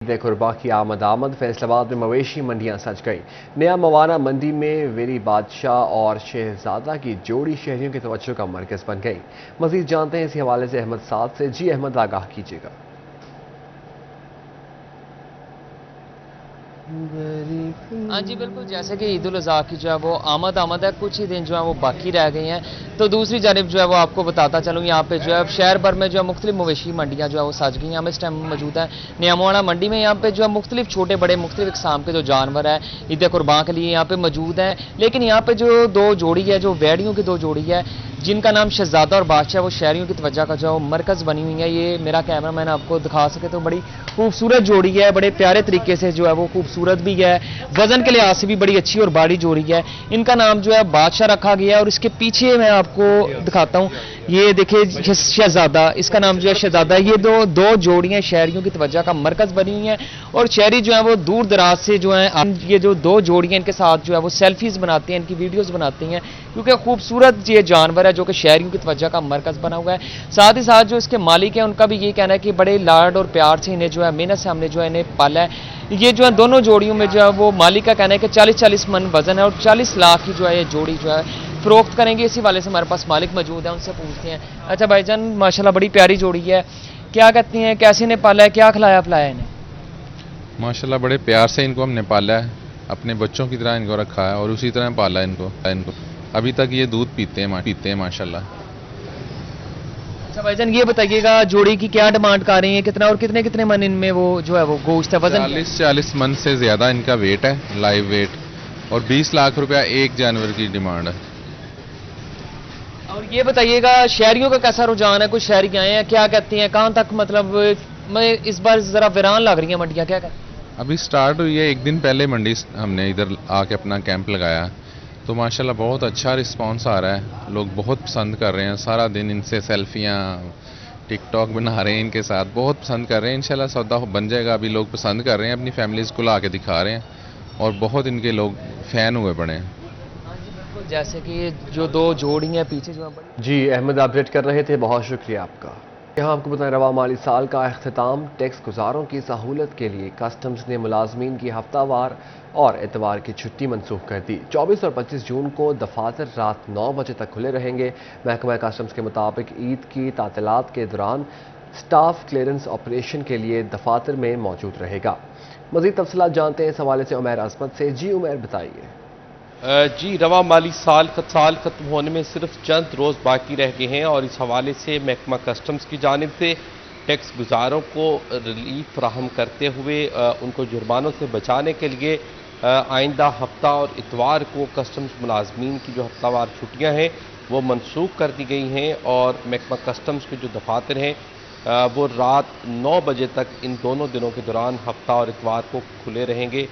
عید قربا کی آمد فیصل آباد میں مویشی منڈیاں سج گئی۔ نیا موانہ منڈی میں ویری بادشاہ اور شہزادہ کی جوڑی شہریوں کی توجہ کا مرکز بن گئی۔ مزید جانتے ہیں اسی حوالے سے احمد سعد سے۔ جی احمد، آگاہ کیجیے گا۔ ہاں جی بالکل، جیسے کہ عید الاضحیٰ کی جو ہے وہ آمد ہے، کچھ ہی دن جو ہے وہ باقی رہ گئی ہیں، تو دوسری جانب جو ہے وہ آپ کو بتاتا چلوں، یہاں پہ جو ہے شہر بھر میں جو ہے مختلف مویشی منڈیاں جو ہے وہ سج گئی ہیں۔ ہم اس ٹائم موجود ہیں نیا موانہ منڈی میں۔ یہاں پہ جو ہے مختلف چھوٹے بڑے مختلف اقسام کے جو جانور ہیں عید قربان کے لیے یہاں پہ موجود ہیں، لیکن یہاں پہ جو دو جوڑی ہے، جو ویڑیوں کی دو جوڑی ہے جن کا نام شہزادہ اور بادشاہ، وہ شہریوں کی توجہ کا جو مرکز بنی ہوئی ہے۔ یہ میرا کیمرہ مین آپ کو دکھا سکے تو بڑی خوبصورت جوڑی ہے، بڑے پیارے طریقے سے جو ہے وہ خوبصورت بھی ہے، وزن کے لحاظ سے بھی بڑی اچھی اور بڑی جوڑی ہے۔ ان کا نام جو ہے بادشاہ رکھا گیا ہے، اور اس کے پیچھے میں آپ کو دکھاتا ہوں، یہ دیکھیں شہزادہ، اس کا نام جو ہے شہزادہ ہے۔ یہ دو جوڑیاں شہریوں کی توجہ کا مرکز بنی ہوئی ہیں، اور شہری جو ہیں وہ دور دراز سے جو ہیں یہ جو دو جوڑیاں ان کے ساتھ جو ہے وہ سیلفیز بناتے ہیں، ان کی ویڈیوز بناتے ہیں، کیونکہ خوبصورت یہ جانور ہے جو کہ شہریوں کی توجہ کا مرکز بنا ہوا ہے۔ ساتھ ہی ساتھ جو اس کے مالک ہیں ان کا بھی یہ کہنا ہے کہ بڑے لاڈ اور پیار سے انہیں جو ہے محنت سے ہم نے جو ہے انہیں پالا ہے۔ یہ جو ہے دونوں جوڑیوں میں جو ہے وہ مالک کا کہنا ہے کہ 40 من وزن ہے، اور 40 لاکھ کی جو ہے یہ جوڑی جو ہے فروخت کریں گے۔ اسی والے سے ہمارے پاس مالک موجود ہیں، ان سے پوچھتے ہیں۔ اچھا بھائی جان، ماشاءاللہ بڑی پیاری جوڑی ہے، کیا کہتی ہیں، کیسے انہیں پالا ہے، کیا کھلایا پلایا ہے انہیں؟ ماشاءاللہ بڑے پیار سے ان کو ہم نے پالا ہے، اپنے بچوں کی طرح ان کو رکھا ہے اور اسی طرح پالا ہے ان کو۔ ابھی تک یہ دودھ پیتے ہیں ماشاءاللہ۔ اچھا بھائی جان، یہ بتائیے گا جوڑی کی کیا ڈیمانڈ کر رہی ہیں، کتنا اور کتنے من ان میں وہ جو ہے وہ گوشت ہے، وزن 40 من سے زیادہ ان کا ویٹ ہے، لائیو ویٹ، اور 20 لاکھ روپیہ ایک جانور کی ڈیمانڈ ہے۔ اور یہ بتائیے گا شہریوں کا کیسا رجحان ہے، کچھ شہری آئے ہیں، کیا کہتے ہیں، کہاں تک مطلب میں اس بار ذرا ویران لگ رہی ہیں منڈیاں، کیا کہتے ہیں؟ ابھی سٹارٹ ہوئی ہے، ایک دن پہلے منڈی ہم نے ادھر آ کے اپنا کیمپ لگایا، تو ماشاءاللہ بہت اچھا رسپانس آ رہا ہے، لوگ بہت پسند کر رہے ہیں، سارا دن ان سے سیلفیاں ٹک ٹاک بنا رہے ہیں ان کے ساتھ، بہت پسند کر رہے ہیں۔ انشاءاللہ سودا بن جائے گا، ابھی لوگ پسند کر رہے ہیں، اپنی فیملیز کو لا کے دکھا رہے ہیں، اور بہت ان کے لوگ فین ہوئے پڑے ہیں۔ جیسے کہ جو دو جوڑی ہیں پیچھے جو ہیں۔ جی احمد، اپڈیٹ کر رہے تھے، بہت شکریہ آپ کا۔ یہاں آپ کو بتائیں، رواں مالی سال کا اختتام، ٹیکس گزاروں کی سہولت کے لیے کسٹمز نے ملازمین کی ہفتہ وار اور اتوار کی چھٹی منسوخ کر دی۔ 24 اور 25 جون کو دفاتر رات 9 بجے تک کھلے رہیں گے۔ محکمہ کسٹمز کے مطابق عید کی تعطیلات کے دوران سٹاف کلیئرنس آپریشن کے لیے دفاتر میں موجود رہے گا۔ مزید تفصیلات جانتے ہیں اس حوالے سے عمیر عصمت سے۔ جی عمیر، بتائیے۔ جی، رواں مالی سال ختم ہونے میں صرف چند روز باقی رہ گئے ہیں، اور اس حوالے سے محکمہ کسٹمز کی جانب سے ٹیکس گزاروں کو ریلیف فراہم کرتے ہوئے ان کو جرمانوں سے بچانے کے لیے آئندہ ہفتہ اور اتوار کو کسٹمز ملازمین کی جو ہفتہ وار چھٹیاں ہیں وہ منسوخ کر دی گئی ہیں، اور محکمہ کسٹمز کے جو دفاتر ہیں وہ رات 9 بجے تک ان دونوں دنوں کے دوران ہفتہ اور اتوار کو کھلے رہیں گے،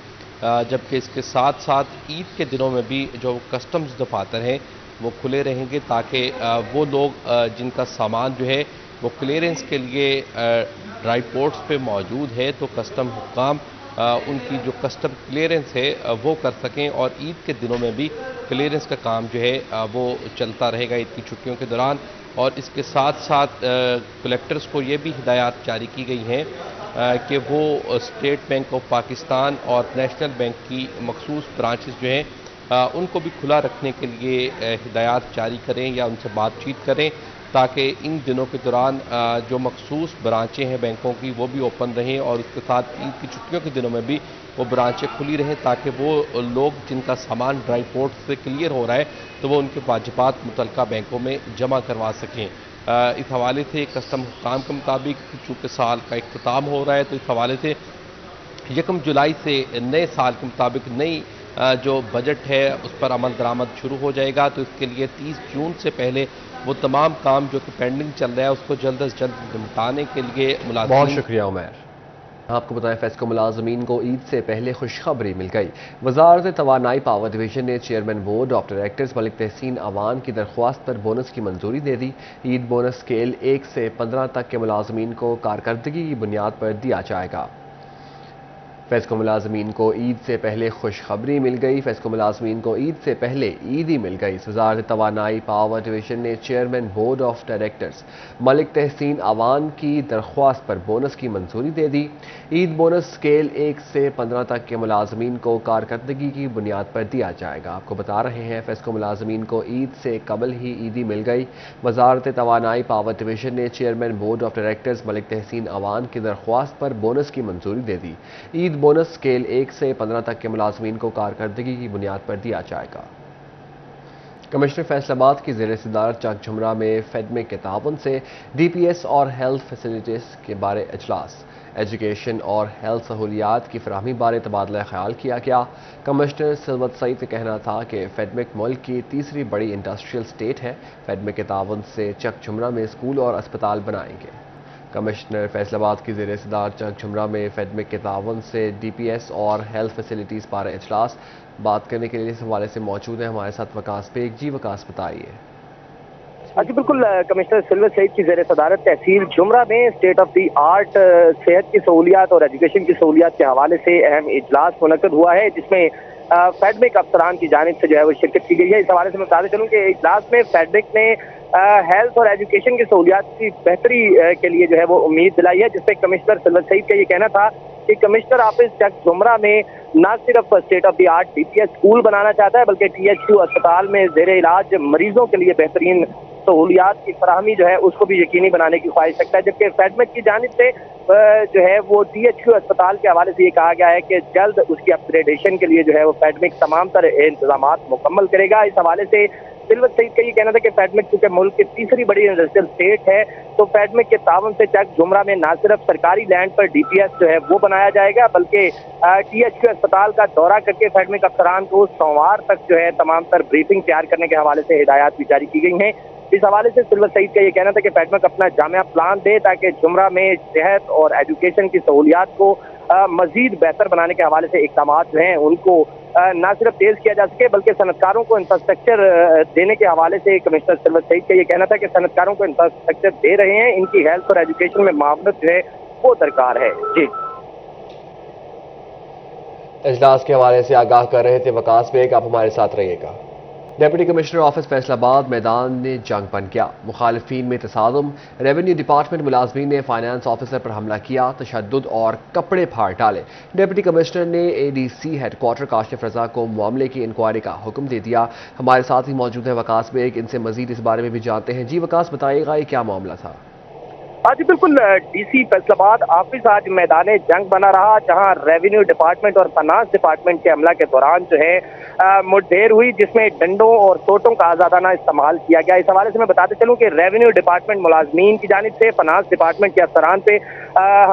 جبکہ اس کے ساتھ ساتھ عید کے دنوں میں بھی جو کسٹمز دفاتر ہیں وہ کھلے رہیں گے، تاکہ وہ لوگ جن کا سامان جو ہے وہ کلیئرنس کے لیے ڈرائی پورٹس پہ موجود ہے، تو کسٹم حکام ان کی جو کسٹم کلیئرنس ہے وہ کر سکیں، اور عید کے دنوں میں بھی کلیئرنس کا کام جو ہے وہ چلتا رہے گا عید کی چھٹیوں کے دوران۔ اور اس کے ساتھ ساتھ کلیکٹرز کو یہ بھی ہدایات جاری کی گئی ہیں کہ وہ اسٹیٹ بینک آف پاکستان اور نیشنل بینک کی مخصوص برانچز جو ہیں ان کو بھی کھلا رکھنے کے لیے ہدایات جاری کریں یا ان سے بات چیت کریں، تاکہ ان دنوں کے دوران جو مخصوص برانچیں ہیں بینکوں کی وہ بھی اوپن رہیں، اور اس کے ساتھ عید کی چھٹیوں کے دنوں میں بھی وہ برانچیں کھلی رہیں، تاکہ وہ لوگ جن کا سامان ڈرائی پورٹ سے کلیئر ہو رہا ہے تو وہ ان کے واجبات متعلقہ بینکوں میں جمع کروا سکیں۔ اس حوالے سے کسٹم حکام کے مطابق چونکہ سال کا اختتام ہو رہا ہے، تو اس حوالے سے 1 جولائی سے نئے سال کے مطابق نئی جو بجٹ ہے اس پر عمل درآمد شروع ہو جائے گا، تو اس کے لیے 30 جون سے پہلے وہ تمام کام جو کہ پینڈنگ چل رہا ہے اس کو جلد از جلد نمٹانے کے لیے ملازمین۔ بہت شکریہ عمیر۔ آپ کو بتائیں، فیسکو ملازمین کو عید سے پہلے خوشخبری مل گئی۔ وزارت توانائی پاور ڈویژن نے چیئرمین بورڈ آف ڈائریکٹرز ملک تحسین اوان کی درخواست پر بونس کی منظوری دے دی۔ عید بونس اسکیل 1 سے 15 تک کے ملازمین کو کارکردگی کی بنیاد پر دیا جائے گا۔ फेस्को मुलाजमीन को ईद से पहले खुशखबरी मिल गई। फेस्को मुलाजमीन को ईद से पहले ईद ही मिल गई। वज़ारत तवानाई पावर डिवीजन ने chairman board of directors Malik Tehseen Awan की दरख्वास्त पर बोनस की मंजूरी दे दी। ईद बोनस स्केल 1 से 15 तक के मुलाजमीन को कारकर्दगी की बुनियाद पर दिया जाएगा। आपको बता रहे हैं फेस्को मुलाजमीन को ईद से कबल ही ईदी मिल गई। वज़ारत तवानाई पावर डिवीजन ने chairman board of directors Malik Tehseen Awan की दरख्वास्त पर बोनस की मंजूरी दे दी। ईद बोनस स्केल 1 से 15 तक के मुलाजमीन को कारकर्दगी की बुनियाद पर दिया जाएगा। कमिश्नर फैसलाबाद की ज़ेर सदारत चक झुमरा में फेडमिक के ताउन से DPS और हेल्थ फैसिलिटीज़ के बारे इजलास, एजुकेशन और हेल्थ सहूलियात की फराहमी बारे तबादला ख्याल किया गया। कमिश्नर सिलवत सईद का कहना था कि फेडमिक मुल्क की तीसरी बड़ी इंडस्ट्रियल स्टेट है। फेडमिक के ताउन से चक झुमरा में स्कूल और अस्पताल बनाएंगे। कमिश्नर फैसलाबाद की ज़ेर सदारत चक झुमरा में फेडमिक के ताउन से DPS और हेल्थ फैसिलिटीज़ बारे इजलास बात करने के लिए इस हवाले से मौजूद है हमारे साथ वकास बेग। जी वकास, बताइए। जी बिल्कुल, कमिश्नर सिलवत सईद की ज़ेर सदारत तहसील झुमरा में स्टेट ऑफ दी आर्ट सेहत की सहूलियात और एजुकेशन की सहूलियात के हवाले से अहम इजलास मुनक्कद हुआ है, जिसमें फेडमिक अफसरान की जानिब से जो है वो शिरकत की गई है। इस हवाले से मैं बताते चलूँ कि इजलास में फेडमिक ने हेल्थ और एजुकेशन की सहूलियात की बेहतरी के लिए जो है वो उम्मीद दिलाई है, जिसपे कमिश्नर सिलवत सईद का ये कहना था कि कमिश्नर ऑफिस चक झुमरा में न सिर्फ state of the art DPS school बनाना चाहता है, बल्कि THQ अस्पताल में जेर इलाज मरीजों के लिए बेहतरीन सहूलियात की फराहमी जो है उसको भी यकीनी बनाने की ख्वाहिश रखता है। जबकि फेडमिक की जानिब से जो है वो THQ अस्पताल के हवाले से ये कहा गया है कि जल्द उसकी अपग्रेडेशन के लिए जो है वो फेडमिक तमाम तरह इंतजाम मुकम्मल करेगा। इस हवाले से सिलवत सईद का ये कहना था कि फेडमिक चूंकि मुल्क की तीसरी बड़ी इंडस्ट्रियल स्टेट है, तो फेडमिक के ताउन से चक झुमरा में न सिर्फ सरकारी लैंड पर DPS जो है वो बनाया जाएगा, बल्कि THQ अस्पताल का दौरा करके फेडमिक अफसरान को सोमवार तक जो है तमाम तर ब्रीफिंग तैयार करने के हवाले से हिदायत भी जारी की गई हैं। इस हवाले से सिलवत सईद का ये कहना था कि फेडमिक अपना जामिया प्लान दे ताकि झुमरा में सेहत और एजुकेशन की सहूलियात को मजीद बेहतर बनाने के हवाले से इकदाम जो हैं उनको न सिर्फ तेज किया जा सके, बल्कि सनतकारों को इंफ्रास्ट्रक्चर देने के हवाले से कमिश्नर सिलवत सईद का ये कहना था कि सनतकारों को इंफ्रास्ट्रक्चर दे रहे हैं, इनकी हेल्थ और एजुकेशन में मामलत जो है वो दरकार है। जी, इजलास के हवाले से आगाह कर रहे थे वकास बेग। आप हमारे साथ रहिएगा। डिप्टी कमिश्नर ऑफिस फैसलाबाद मैदान ने जंग बन गया। मुखालिफिन में तसादुम, रेवेन्यू डिपार्टमेंट मुलाजमीन ने फाइनेंस ऑफिसर पर हमला किया, तशद्दुद और कपड़े फाड़ डाले। डिप्टी कमिश्नर ने ADC हेडक्वार्टर काशिफ रजा को मामले की इंक्वायरी का हुक्म दे दिया। हमारे साथ ही मौजूद है वकास बेग, इनसे मजीद इस बारे में भी जानते हैं। जी वकास, बताइएगा ये क्या मामला था? आज बिल्कुल DC फैसलाबाद ऑफिस आज मैदान जंग बना रहा, जहां रेवेन्यू डिपार्टमेंट और फाइनेंस डिपार्टमेंट के हमला के दौरान जो है मुठभेड़ हुई, जिसमें डंडों और सोटों का आजादाना इस्तेमाल किया गया। इस हवाले से मैं बताते चलूं कि रेवेन्यू डिपार्टमेंट मुलाजमीन की जानिब से फाइनेंस डिपार्टमेंट के अफसरान पे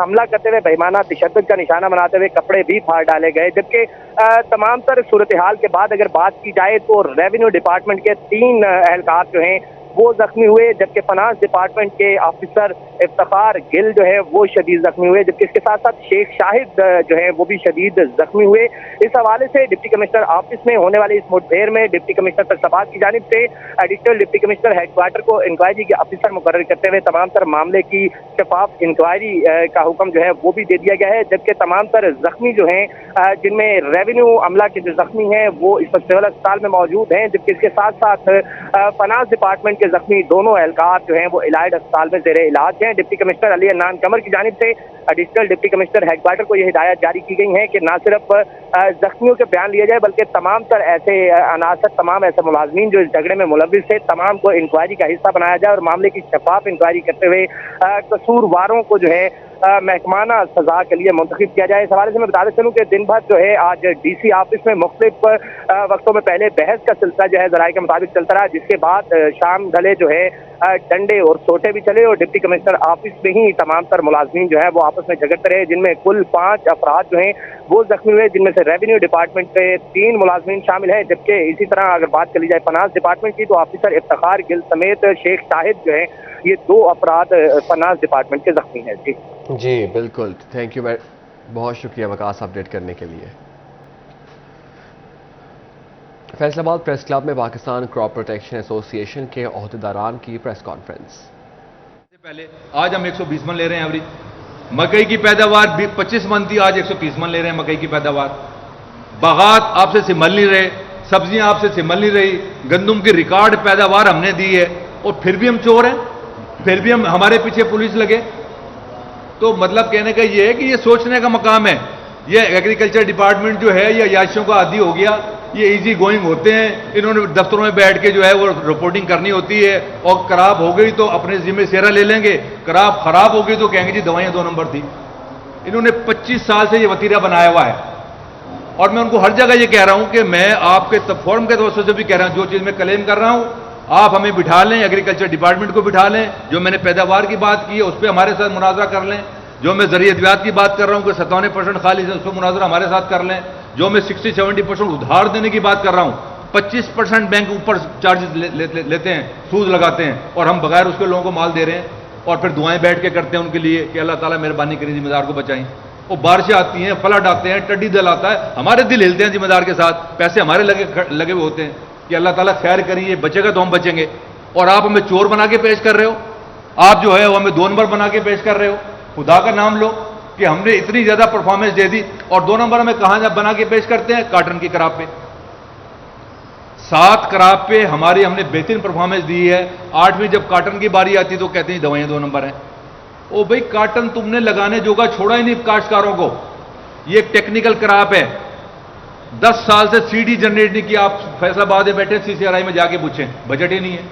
हमला करते हुए बेईमाना तशद्दुद का निशाना बनाते हुए कपड़े भी फाड़ डाले गए। जबकि तमाम तर सूरत हाल के बाद अगर बात की जाए तो रेवेन्यू डिपार्टमेंट के 3 एहलकार जो हैं वो जख्मी हुए, जबकि फाइनेंस डिपार्टमेंट के ऑफिसर इफ्तिखार गिल जो है वो शदीद जख्मी हुए, जबकि इसके साथ साथ शेख शाहिद जो है वो भी शदीद जख्मी हुए। इस हवाले से डिप्टी कमिश्नर ऑफिस में होने वाली इस मुठभेड़ में डिप्टी कमिश्नर फैसलाबाद की जानिब से एडिशनल डिप्टी कमिश्नर हेडक्वार्टर को इंक्वायरी के ऑफिसर मुकर्रर करते हुए तमाम तर मामले की शफाफ इंक्वायरी का हुक्म जो है वो भी दे दिया गया है। जबकि तमाम तर जख्मी जो हैं, जिनमें रेवेन्यू अमला के जो जख्मी हैं वो इस वक्त सिविल अस्पताल में मौजूद हैं, जबकि इसके साथ साथ फाइनेंस डिपार्टमेंट के जख्मी दोनों एहलकार जो हैं वो इलाइड अस्पताल में जेर इलाज हैं। डिप्टी कमिश्नर अली अन्नान कमर की जानिब से एडिशनल डिप्टी कमिश्नर हेडक्वार्टर को यह हिदायत जारी की गई है कि न सिर्फ जख्मियों के बयान लिए जाए, बल्कि तमाम तर ऐसे अनासर, तमाम ऐसे मुलाजमीन जो इस झगड़े में मुलविस थे, तमाम को इंक्वायरी का हिस्सा बनाया जाए और मामले की शफाफ इंक्वायरी करते हुए कसूरवारों को जो है महकमाना सजा के लिए मुंतखब किया जाए। इस हवाले से मैं बताते चलूँ कि दिन भर जो है आज DC ऑफिस में मुख्तलिफ वक्तों में पहले बहस का सिलसिला जो है ज़राए के मुताबिक चलता रहा, जिसके बाद शाम ढले जो है डंडे और सोटे भी चले और डिप्टी कमिश्नर ऑफिस में ही तमाम तर मुलाजमीन जो है वो आपस में झगड़ते रहे, जिनमें कुल 5 अफराद जो हैं वो जख्मी हुए, जिनमें से रेवेन्यू डिपार्टमेंट के 3 मुलाजमीन शामिल हैं। जबकि इसी तरह अगर बात कर ली जाए फाइनेंस डिपार्टमेंट की तो ऑफिसर इफ्तिखार गिल समेत शेख शाहिद जो है ये 2 अफराद फाइनेंस डिपार्टमेंट के जख्मी हैं। जी बिल्कुल, थैंक यू, बहुत शुक्रिया वकास अपडेट करने के लिए। फैसलाबाद प्रेस क्लब में पाकिस्तान क्रॉप प्रोटेक्शन एसोसिएशन के ओहदेदारान की प्रेस कॉन्फ्रेंस। पहले आज हम 120 मन ले रहे हैं एवरेज, मकई की पैदावार 25 मन थी, आज 130 मन ले रहे हैं मकई की पैदावार। बागात आपसे सिमल नहीं रहे, सब्जियां आपसे सिमल नहीं रही, गंदम की रिकॉर्ड पैदावार हमने दी है, और फिर भी हम चोर हैं, फिर भी हम हमारे पीछे पुलिस लगे। तो मतलब कहने का ये है कि ये सोचने का मकाम है। ये एग्रीकल्चर डिपार्टमेंट जो है ये याशियों का आदी हो गया, ये इजी गोइंग होते हैं, इन्होंने दफ्तरों में बैठ के जो है वो रिपोर्टिंग करनी होती है, और खराब हो गई तो अपने जिम्मे सेरा ले लेंगे, खराब हो गई तो कहेंगे जी दवाइयां 2 नंबर थी। इन्होंने 25 साल से ये वतीरा बनाया हुआ है, और मैं उनको हर जगह ये कह रहा हूं कि मैं आपके फॉर्म के तवज्जो से भी कह रहा हूं, जो चीज मैं क्लेम कर रहा हूं आप हमें बिठा लें, एग्रीकल्चर डिपार्टमेंट को बिठा लें, जो मैंने पैदावार की बात की है उस पर हमारे साथ मुनाजरा कर लें, जो मैं ज़रिए अद्वियात की बात कर रहा हूं कि 57% खालिज है उस पर मुनाजरा हमारे साथ कर लें, जो मैं 60-70% उधार देने की बात कर रहा हूं, 25% बैंक ऊपर चार्जेस लेते हैं, सूद लगाते हैं, और हम बगैर उसके लोगों को माल दे रहे हैं, और फिर दुआएं बैठ के करते हैं उनके लिए कि अल्लाह ताला मेहरबानी करें जिम्मेदार को बचाएं। वो बारिशें आती हैं, फ्लड आते हैं, टड्डी दल आता है, हमारे दिल हिलते हैं जिम्मेदार के साथ, पैसे हमारे लगे हुए होते हैं कि अल्लाह ताला खैर करिए, बचेगा तो हम बचेंगे, और आप हमें चोर बना के पेश कर रहे हो, आप जो है वो हमें 2 नंबर बना के पेश कर रहे हो। खुदा का नाम लो कि हमने इतनी ज्यादा परफॉर्मेंस दे दी, और 2 नंबर हमें कहां बना के पेश करते हैं, काटन की कराप पे। 7 कराप पे हमारी हमने बेहतरीन परफॉर्मेंस दी है, 8वीं जब काटन की बारी आती तो कहते हैं दवाइयां 2 नंबर हैं। ओ भाई काटन तुमने लगाने जोगा छोड़ा ही नहीं काश्तकारों को, ये एक टेक्निकल कराप है। 10 साल से सीडी जनरेट नहीं किया, आप फैसलाबाद में बैठे CCRI में जाके पूछें, बजट ही नहीं है,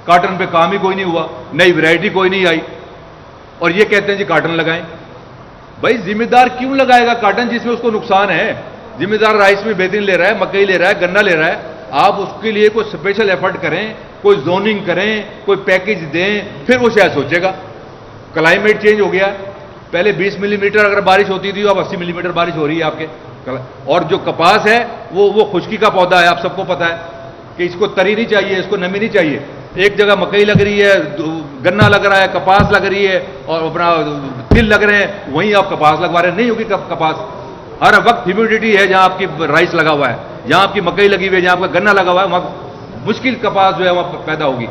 काटन पे काम ही कोई नहीं हुआ, नई वैरायटी कोई नहीं आई, और ये कहते हैं जी काटन लगाएं। भाई जिम्मेदार क्यों लगाएगा काटन जिसमें उसको नुकसान है? जिम्मेदार राइस में बेहतरीन ले रहा है, मकई ले रहा है, गन्ना ले रहा है, आप उसके लिए कोई स्पेशल एफर्ट करें, कोई जोनिंग करें, कोई पैकेज दें, फिर वो शायद सोचेगा। क्लाइमेट चेंज हो गया, पहले 20 मिलीमीटर अगर बारिश होती थी, अब 80 मिलीमीटर बारिश हो रही है आपके। और जो कपास है वो खुश्की का पौधा है, आप सबको पता है कि इसको तरी नहीं चाहिए, इसको नमी नहीं चाहिए। एक जगह मकई लग रही है, गन्ना लग रहा है, कपास लग रही है, और अपना तिल लग रहे हैं, वहीं आप कपास लगवा रहे हैं, नहीं होगी कपास। हर वक्त ह्यूमिडिटी है जहां आपकी राइस लगा हुआ है, जहां आपकी मकई लगी हुई है, जहां आपका गन्ना लगा हुआ है, वहां मुश्किल कपास जो है वहां पैदा होगी।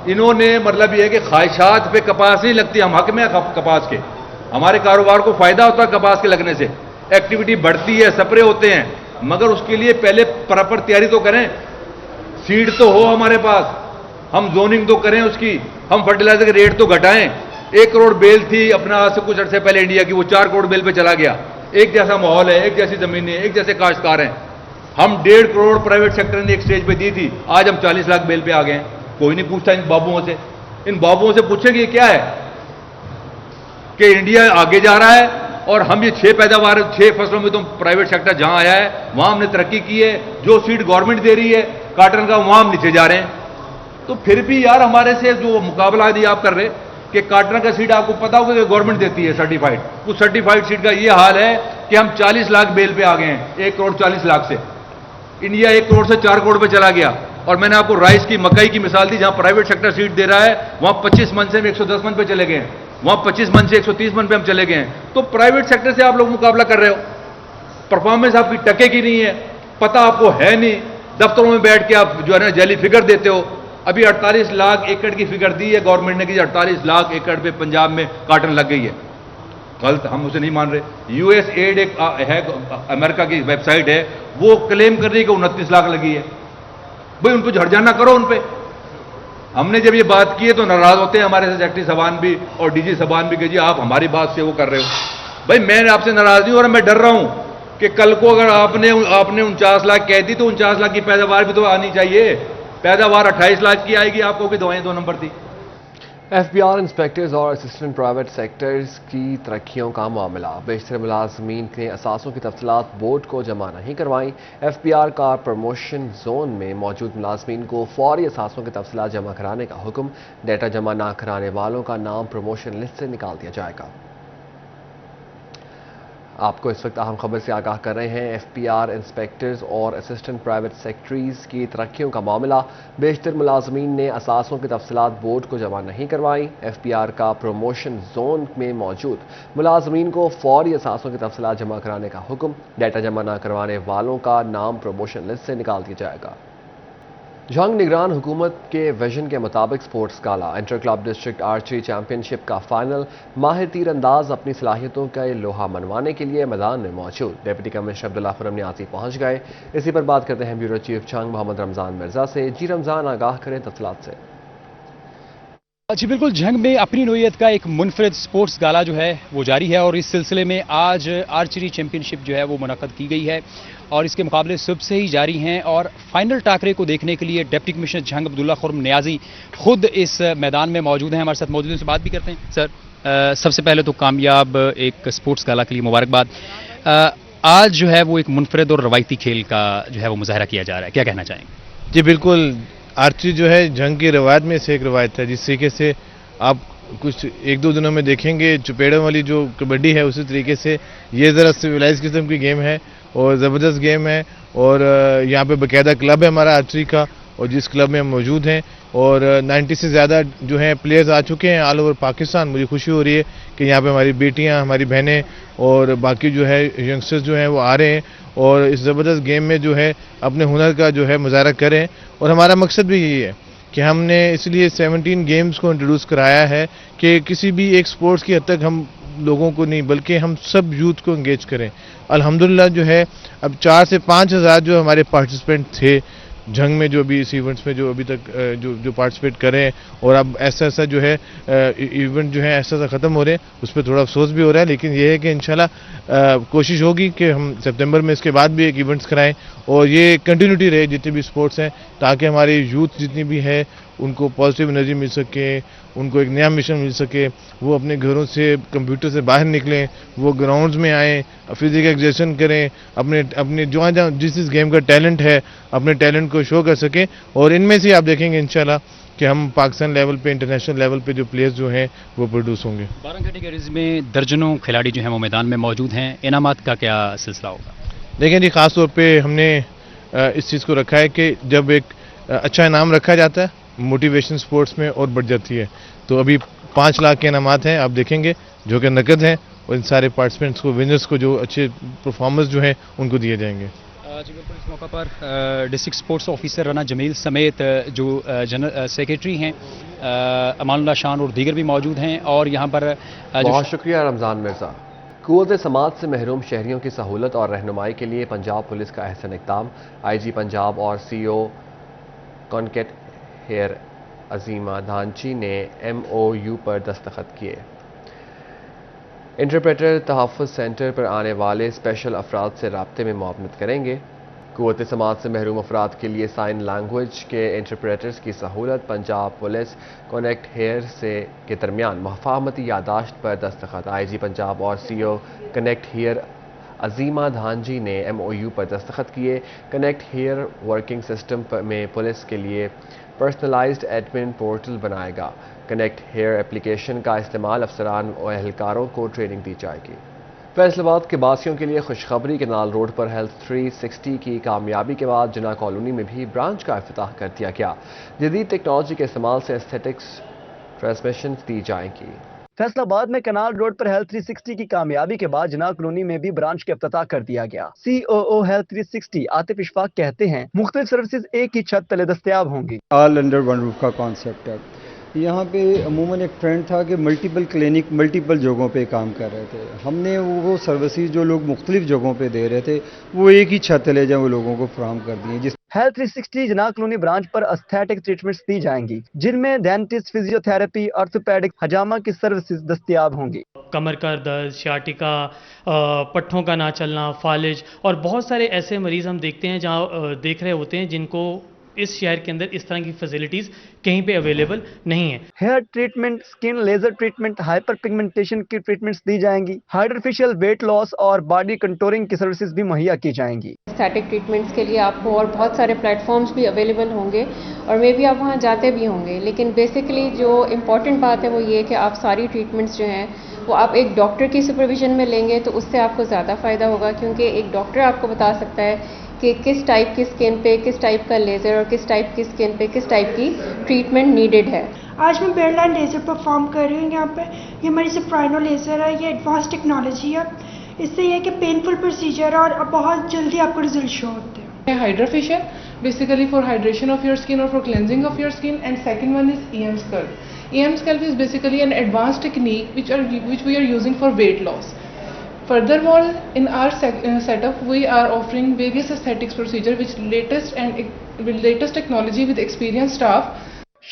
इन्होंने मतलब ये है कि ख्वाहिशात पे कपास नहीं लगती, हम हक में कपास के, हमारे कारोबार को फायदा होता है कपास के लगने से, एक्टिविटी बढ़ती है, सपरे होते हैं, मगर उसके लिए पहले प्रॉपर तैयारी तो करें, सीड तो हो हमारे पास, हम जोनिंग तो करें उसकी, हम फर्टिलाइजर के रेट तो घटाएं। 1 करोड़ बेल थी अपना आज से कुछ अर्से पहले इंडिया की, वो 4 करोड़ बेल पे चला गया। एक जैसा माहौल है, एक जैसी जमीनें, एक जैसे काश्तकार हैं। हम 1.5 करोड़ प्राइवेट सेक्टर ने एक स्टेज पे दी थी, आज हम 40 लाख बेल पे आ गए हैं। कोई नहीं पूछता इन बाबुओं से, इन बाबुओं से पूछेंगे ये क्या है कि इंडिया आगे जा रहा है, और हम ये 6 फसलों में तो प्राइवेट सेक्टर जहां आया है वहां हमने तरक्की की है, जो सीड गवर्नमेंट दे रही है काटन का वहां हम नीचे जा रहे हैं। तो फिर भी यार हमारे से जो मुकाबला यदि आप कर रहे कि काटन का सीड आपको पता होगा कि गवर्नमेंट देती है सर्टिफाइड, उस सर्टिफाइड सीड का ये हाल है कि हम 40 लाख बेल पे आ गए हैं, 1 करोड़ 40 लाख से। इंडिया 1 करोड़ से 4 करोड़ पे चला गया। और मैंने आपको राइस की, मकई की मिसाल दी, जहां प्राइवेट सेक्टर सीड दे रहा है वहां 25 मन से हम 110 मन पे चले गए हैं, वहां 25 मन से 130 मन पे हम चले गए हैं। तो प्राइवेट सेक्टर से आप लोग मुकाबला कर रहे हो, परफॉर्मेंस आपकी टके की नहीं है, पता आपको है नहीं, दफ्तरों में बैठ के आप जो है ना जैली फिगर देते हो। अभी 48 लाख एकड़ की फिगर दी है गवर्नमेंट ने कि 48 लाख एकड़ पे पंजाब में काटन लग गई है। गलत, हम उसे नहीं मान रहे। USAID एक है, अमेरिका की वेबसाइट है, वो क्लेम कर रही है कि 29 लाख लगी है। भाई उनको झड़झाना करो उन पे। हमने जब ये बात की है तो नाराज होते हैं हमारे सेक्रेटरी सबान भी और DG सबान भी कि जी आप हमारी बात से वो कर रहे हो। भाई मैं आपसे नाराज नहीं हो रहा, मैं डर रहा हूं कि कल को अगर आपने 49 लाख कह दी तो 49 लाख की पैदावार भी तो आनी चाहिए। पैदावार 28 लाख की आएगी, आपको भी दवाएं 2 नंबर थी। FBR इंस्पेक्टर्स और असिस्टेंट प्राइवेट सेक्टर्स की तरक्कियों का मामला, बेशतर मुलाजमीन ने असासों की तफसीलात बोर्ड को जमा नहीं करवाई। FBR का प्रमोशन जोन में मौजूद मुलाजमीन को फौरी असासों की तफसीलात जमा कराने का हुक्म। डेटा जमा न कराने वालों का नाम प्रमोशन लिस्ट से निकाल दिया जाएगा। आपको इस वक्त अहम खबर से आगाह कर रहे हैं। FBR इंस्पेक्टर्स और असिस्टेंट प्राइवेट सेक्रेटरीज की तरक्कियों का मामला, बेशतर मुलाजमीन ने असासों की तफसीलात बोर्ड को जमा नहीं करवाई। FBR का प्रमोशन जोन में मौजूद मुलाजमीन को फौरी असासों की तफसीलात जमा कराने का हुक्म। डेटा जमा न करवाने वालों का नाम प्रमोशन लिस्ट से निकाल दिया जाएगा। जंग निगरान हुकूमत के विजन के मुताबिक sports gala inter club district archery championship का फाइनल माहिर तीर अंदाज अपनी सलाहियतों का लोहा मनवाने के लिए मैदान में मौजूद। डिप्टी कमिश्नर अब्दुल्ला खुरम नियाज़ी पहुंच गए। इसी पर बात करते हैं ब्यूरो चीफ जंग मोहम्मद रमजान मिर्जा से। जी रमजान, आगाह करें तफसीलात से। जी बिल्कुल, जंग में अपनी नोयत का एक मुनफरिद स्पोर्ट्स गाला जो है वो जारी है और इस सिलसिले में आज आर्चरी चैंपियनशिप जो है वो मुनक्कद की गई है और इसके मुकाबले सुबह से ही जारी हैं और फाइनल टाकरे को देखने के लिए डिप्टी कमिश्नर जंग अब्दुल्ला खुरम नियाज़ी खुद इस मैदान में मौजूद हैं। हमारे साथ मौजूद हैं, उनसे बात भी करते हैं। सर, सबसे पहले तो कामयाब एक स्पोर्ट्स गाला के लिए मुबारकबाद। आज जो है वो एक मुनफरिद और रवायती खेल का जो है वो मुजाहरा किया जा रहा है, क्या कहना चाहेंगे? जी बिल्कुल, आर्चरी जो है जंग की रवायत में से एक रवायत है। जिस तरीके से आप कुछ एक दो दिनों में देखेंगे चुपेड़ों वाली जो कबड्डी है, उसी तरीके से ये ज़रा सिविलाइज किस्म की गेम है और ज़बरदस्त गेम है और यहाँ पे बाकायदा क्लब है हमारा आर्चरी का और जिस क्लब में हम मौजूद हैं और 90 से ज़्यादा जो हैं प्लेयर्स आ चुके हैं ऑल ओवर पाकिस्तान। मुझे खुशी हो रही है कि यहाँ पे हमारी बेटियाँ, हमारी बहनें और बाकी जो है यंगस्टर्स जो हैं वो आ रहे हैं और इस ज़बरदस्त गेम में जो है अपने हुनर का जो है मुजाहरा करें। और हमारा मकसद भी यही है कि हमने इसलिए 17 गेम्स को इंट्रोड्यूस कराया है कि किसी भी एक स्पोर्ट्स की हद तक हम लोगों को नहीं बल्कि हम सब यूथ को एंगेज करें। अल्हम्दुलिल्लाह जो है अब 4 से 5 हज़ार जो हमारे पार्टिसिपेंट थे जंग में, जो भी इस इवेंट्स में जो अभी तक जो पार्टिसिपेट करें और अब ऐसा जो है इवेंट जो है ऐसा ख़त्म हो रहे हैं, उस पर थोड़ा अफसोस भी हो रहा है। लेकिन ये है कि इंशाल्लाह कोशिश होगी कि हम सितंबर में इसके बाद भी एक इवेंट्स कराएं और ये कंटिन्यूटी रहे जितने भी स्पोर्ट्स हैं, ताकि हमारी यूथ जितनी भी है उनको पॉजिटिव एनर्जी मिल सके, उनको एक नया मिशन मिल सके, वो अपने घरों से कंप्यूटर से बाहर निकलें, वो ग्राउंड्स में आएँ, फिजिकल एक्सरसाइज करें, अपने जहाँ जिस गेम का टैलेंट है अपने टैलेंट को शो कर सकें। और इनमें से आप देखेंगे इंशाल्लाह कि हम पाकिस्तान लेवल पे, इंटरनेशनल लेवल पे जो प्लेयर्स जो हैं वो प्रोड्यूस होंगे। 12 कैटेगरीज में दर्जनों खिलाड़ी जो हैं वो मैदान में मौजूद हैं। इनामात का क्या सिलसिला होगा? देखें जी, ख़ास तौर पे हमने इस चीज़ को रखा है कि जब एक अच्छा इनाम रखा जाता है मोटिवेशन स्पोर्ट्स में और बढ़ जाती है। तो अभी 5 लाख के इनामात हैं, आप देखेंगे, जो कि नकद हैं और इन सारे पार्टिसिपेंट्स को, विनर्स को, जो अच्छे परफॉर्मर्स जो हैं उनको दिए जाएंगे। जी बिल्कुल, इस मौका पर district sports officer Rana Jameel समेत जो जनरल सेक्रेटरी हैं अमानुल्लाह शान और दीगर भी मौजूद हैं और यहाँ पर बहुत शुक्रिया रमज़ान मिर्ज़ा। कुव्वत समाज से महरूम शहरियों की सहूलत और रहनुमाई के लिए पंजाब पुलिस का अहसन इक़दाम। IG पंजाब और CO कॉन्केट हेयर अजीमा धांची ने MOU पर दस्तखत किए। इंटरप्रेटर तहफ़्फ़ुज़ सेंटर पर आने वाले स्पेशल अफराद से राब्ते में मुआवनत करेंगे। कुव्वत समाज से महरूम अफराद के लिए साइन लैंग्वेज के इंटरप्रेटर्स की सहूलत। पंजाब पुलिस कनेक्ट हेयर से के दरमियान मुफ़ाहमती यादाश्त पर दस्तखत। IG पंजाब और CO कनेक्ट हेयर अजीमा धांजी ने MOU पर दस्तखत किए। कनेक्ट हेयर वर्किंग सिस्टम में पुलिस के लिए पर्सनलाइज्ड एडमिन पोर्टल बनाएगा। कनेक्ट हेयर एप्लीकेशन का इस्तेमाल अफसरान और एहलकारों को ट्रेनिंग दी जाएगी। फैसलाबाद के बासियों के लिए खुशखबरी, केनाल रोड पर हेल्थ 360 की कामयाबी के बाद जिना कॉलोनी में भी ब्रांच का इफ्तिताह कर दिया गया। जदीद टेक्नोलॉजी के इस्तेमाल से एस्थेटिक्स ट्रांसमिशन दी जाएंगी। फैसलाबाद में कनाल रोड पर हेल्थ 360 की कामयाबी के बाद जिना कॉलोनी में भी ब्रांच का इफ्तिताह कर दिया गया। COO हेल्थ 360 आतिफ इशफाक कहते हैं, मुख्तलिफ सर्विसेज एक ही छत तले दस्तयाब होंगी। ऑल अंडर वन रूफ का कॉन्सेप्ट है। यहाँ पे अमूमन एक ट्रेंड था कि मल्टीपल क्लिनिक मल्टीपल जगहों पे काम कर रहे थे। हमने वो सर्विसेज जो लोग मुख्तलिफ जगहों पे दे रहे थे वो एक ही छत तले जो वो लोगों को फराहम कर दिए। जिस हेल्थ 360 जिना कॉलोनी ब्रांच पर एस्थेटिक ट्रीटमेंट्स दी जाएंगी, जिनमें डेंटिस्ट, फिजियोथेरेपी, ऑर्थोपेडिक, हजामा की सर्विसेज दस्तयाब होंगी। कमर का दर्द, सियाटिका, पट्ठों का ना चलना, फालिज और बहुत सारे ऐसे मरीज हम देखते हैं जहाँ देख रहे होते हैं जिनको इस शहर के अंदर इस तरह की फैसिलिटीज कहीं पे अवेलेबल नहीं है। Hair treatment, skin laser treatment, hyper pigmentation की ट्रीटमेंट्स दी जाएंगी। हाइड्रोफेशियल, वेट लॉस और बॉडी कंटूरिंग की सर्विसेज भी मुहैया की जाएंगी। एस्थेटिक ट्रीटमेंट्स के लिए आपको और बहुत सारे प्लेटफॉर्म्स भी अवेलेबल होंगे और मे भी आप वहाँ जाते भी होंगे, लेकिन बेसिकली जो इम्पॉर्टेंट बात है वो ये कि आप सारी ट्रीटमेंट्स जो हैं वो आप एक डॉक्टर की सुपरविजन में लेंगे तो उससे आपको ज़्यादा फ़ायदा होगा, क्योंकि एक डॉक्टर आपको बता सकता है कि किस टाइप की स्किन पे किस टाइप का लेज़र और किस टाइप की स्किन पे किस टाइप की ट्रीटमेंट नीडेड है। आज मैं बेयरलाइन लेज़र परफॉर्म कर रही हूँ यहाँ पे। ये हमारी सोप्रानो लेज़र है, ये एडवांस टेक्नोलॉजी है। इससे ये है कि पेनफुल प्रोसीजर और बहुत जल्दी आपको रिजल्ट शो होते हैं। Hydrofacial basically for hydration of your skin or for cleansing of your skin, and second one is EM Sculpt. EM Sculpt is basically an advanced technique which we are using for weight loss. Furthermore, in our setup, we are offering various aesthetics procedure with latest technology with experienced staff.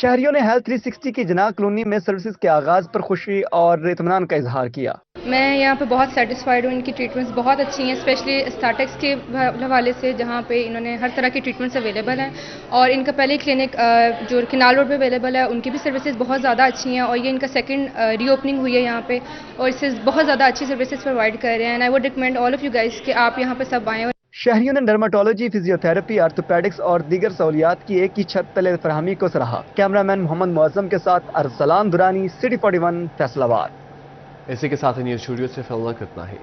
शहरियों ने health 360 की जनाह colony में services के आगाज पर खुशी और इत्मीनान का इजहार किया। मैं यहाँ पे बहुत सेटिस्फाइड हूँ, इनकी ट्रीटमेंट्स बहुत अच्छी हैं, स्पेशली एस्थेटिक्स के हवाले से, जहाँ पे इन्होंने हर तरह की ट्रीटमेंट्स अवेलेबल हैं। और इनका पहले क्लिनिक जो किनाल रोड पे अवेलेबल है, उनकी भी सर्विसेज बहुत ज़्यादा अच्छी हैं, और ये इनका सेकंड रीओपनिंग हुई है यहाँ पे, और इससे बहुत ज़्यादा अच्छी सर्विसेज प्रोवाइड कर रहे हैं। And I would recommend all of you guys कि आप यहाँ पे सब आएँ। शहरियों ने डर्माटोलॉजी, फिजियोथेरेपी, आर्थोपेडिक्स और दीगर सहूलियात की एक ही छत तले फराहमी को सराहा। कैमरामैन मोहम्मद मुअज्जम के साथ अरसलान दुरानी, सिटी 41, फैसलाबाद। इसी के साथ न्यूज़ स्टूडियो से फिलहाल इतना ही।